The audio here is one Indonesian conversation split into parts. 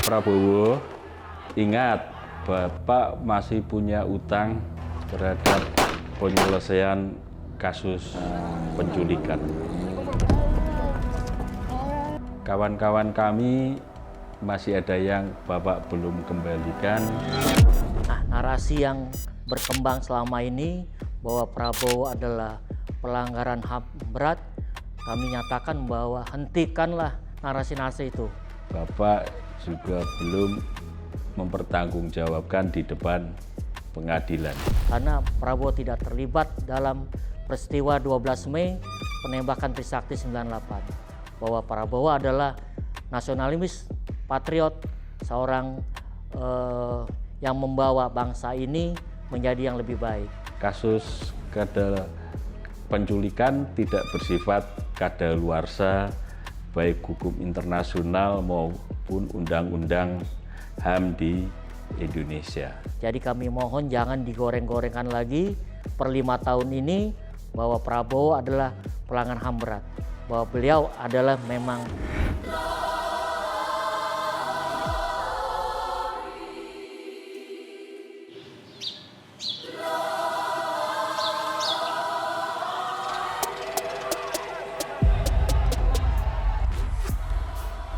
Prabowo, ingat, Bapak masih punya utang terhadap penyelesaian kasus penculikan. Kawan-kawan kami masih ada yang Bapak belum kembalikan. Nah, narasi yang berkembang selama ini bahwa Prabowo adalah pelanggaran HAM berat, kami nyatakan bahwa hentikanlah narasi-narasi itu. Bapak juga belum mempertanggungjawabkan di depan pengadilan. Karena Prabowo tidak terlibat dalam peristiwa 12 Mei penembakan Trisakti 98. Bahwa Prabowo adalah nasionalis, patriot, seorang yang membawa bangsa ini menjadi yang lebih baik. Kasus penculikan tidak bersifat kadaluarsa, baik hukum internasional maupun undang-undang HAM di Indonesia. Jadi kami mohon jangan digoreng-gorengkan lagi per 5 tahun ini bahwa Prabowo adalah pelanggar HAM berat. Bahwa beliau adalah memang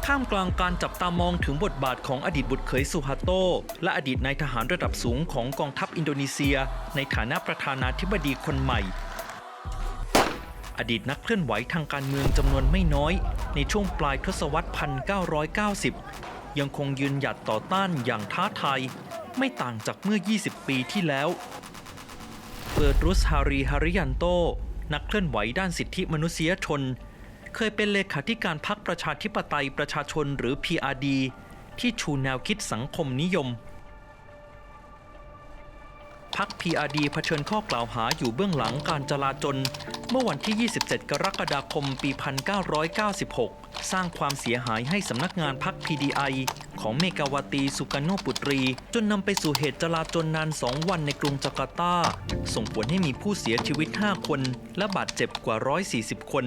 ท่ามกลางการจับตามองถึงบทบาทของอดีตบุตรเขยสุฮาโตและอดีตนายทหารระดับสูงของกองทัพอินโดนีเซียในฐานะประธานาธิบดีคนใหม่อดีตนักเคลื่อนไหวทางการเมืองจำนวนไม่น้อยในช่วงปลายทศวรรษ 1990 ยังคงยืนหยัดต่อต้านอย่างท้าทายไม่ต่างจากเมื่อ 20 ปีที่แล้วเปิดรุสฮารีฮาริยันโตนักเคลื่อนไหวด้านสิทธิมนุษยชนเคยเป็นเลขาธิการพรรคประชาธิปไตยประชาชนหรือ PRD ที่ชูแนวคิดสังคมนิยมพรรค PRD เผชิญข้อกล่าวหาอยู่เบื้องหลังการจลาจลเมื่อวันที่ 27 กรกฎาคม ปี 1996 สร้างความเสียหายให้สำนักงานพรรค PDI ของเมกาวาตีสุการโนปุตรีจนนำไปสู่เหตุจลาจลนาน 2 วันในกรุงจาการ์ตาส่งผลให้มีผู้เสียชีวิต 5 คนและบาดเจ็บกว่า 140 คน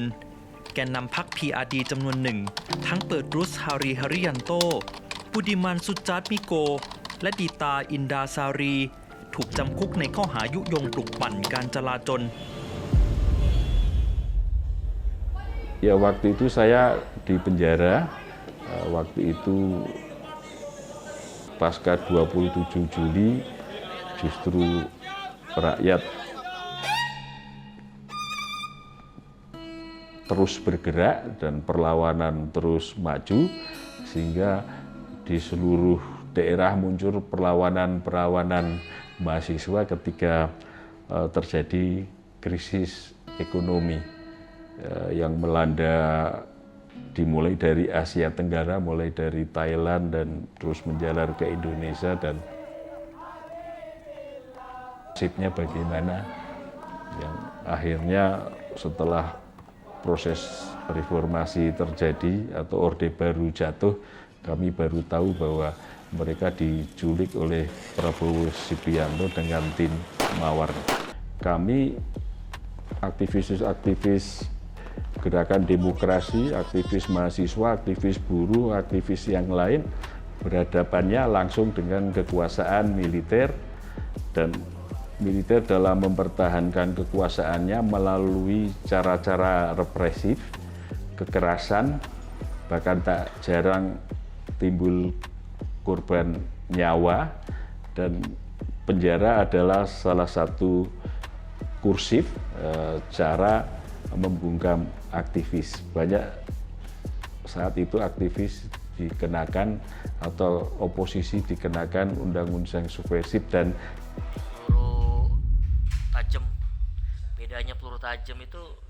แกนนำพรรค PRD จำนวนหนึ่งทั้งเปิดรุสฮารีฮาริยันโตปุดิมันสุจาร์ตมิโกและดีตาอินดาซารีถูกจำคุกในข้อหายุยงปลุกปั่นการจลาจล Ya, waktu itu saya di penjara. Waktu itu pasca 27 Juli justru rakyat terus bergerak dan perlawanan terus maju sehingga di seluruh daerah muncul perlawanan mahasiswa ketika terjadi krisis ekonomi yang melanda dimulai dari Asia Tenggara, mulai dari Thailand dan terus menjalar ke Indonesia dan nasibnya bagaimana yang akhirnya setelah proses reformasi terjadi atau Orde Baru jatuh, kami baru tahu bahwa mereka diculik oleh Prabowo Subianto dengan tim Mawar. Kami aktivis gerakan demokrasi, aktivis mahasiswa, aktivis buruh, aktivis yang lain berhadapannya langsung dengan kekuasaan militer dan militer dalam mempertahankan kekuasaannya melalui cara-cara represif, kekerasan, bahkan tak jarang timbul korban nyawa, dan penjara adalah salah satu kursif cara membungkam aktivis. Banyak saat itu aktivis dikenakan atau oposisi dikenakan undang-undang subversif dan tajam. Bedanya peluru tajam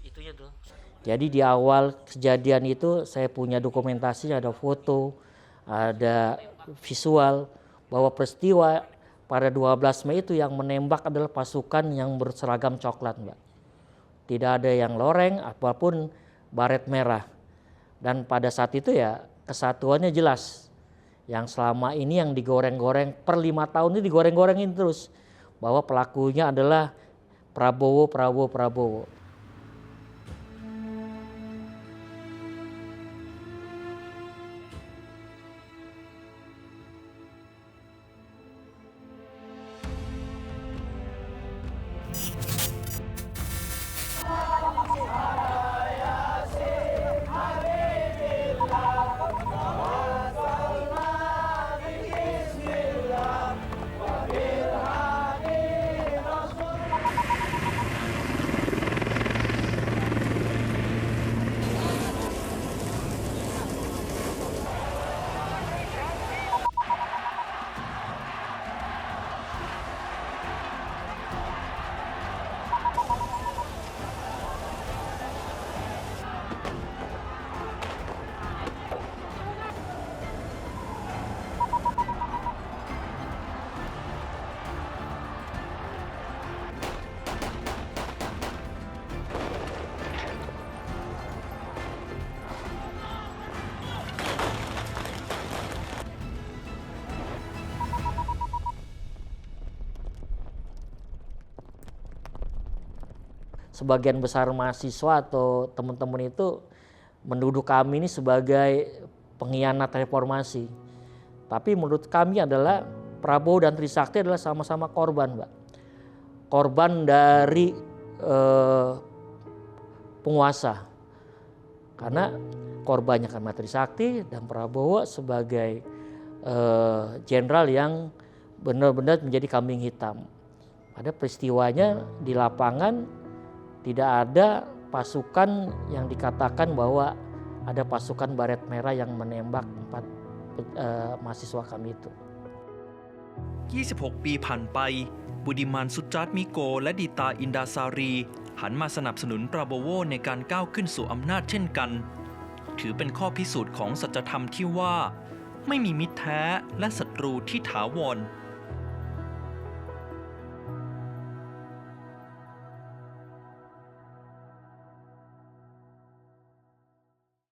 itunya tuh. Jadi di awal kejadian itu saya punya dokumentasi, ada foto, ada visual bahwa peristiwa pada 12 Mei itu yang menembak adalah pasukan yang berseragam coklat, Mbak. Tidak ada yang loreng apapun baret merah. Dan pada saat itu ya kesatuannya jelas. Yang selama ini yang digoreng-goreng per 5 tahun ini digoreng-gorengin terus bahwa pelakunya adalah Prabowo. sebagian besar mahasiswa atau teman-teman itu menuduh kami ini sebagai pengkhianat reformasi. Tapi menurut kami adalah Prabowo dan Trisakti adalah sama-sama korban, Mbak. Korban dari penguasa. Karena korbannya karena Trisakti dan Prabowo sebagai jenderal yang benar-benar menjadi kambing hitam. Pada peristiwanya di lapangan tidak ada pasukan yang dikatakan bahwa ada pasukan baret merah yang menembak 4 mahasiswa kami itu. 26 ปีผ่านไปบุดิมานสุจาร์ตมิโกและดิตาอินดาซารีหันมาสนับสนุนปราโบโวในการก้าวขึ้นสู่อำนาจเช่นกันถือเป็นข้อพิสูจน์ของสัจธรรมที่ว่าไม่มีมิตรแท้และศัตรูที่ถาวร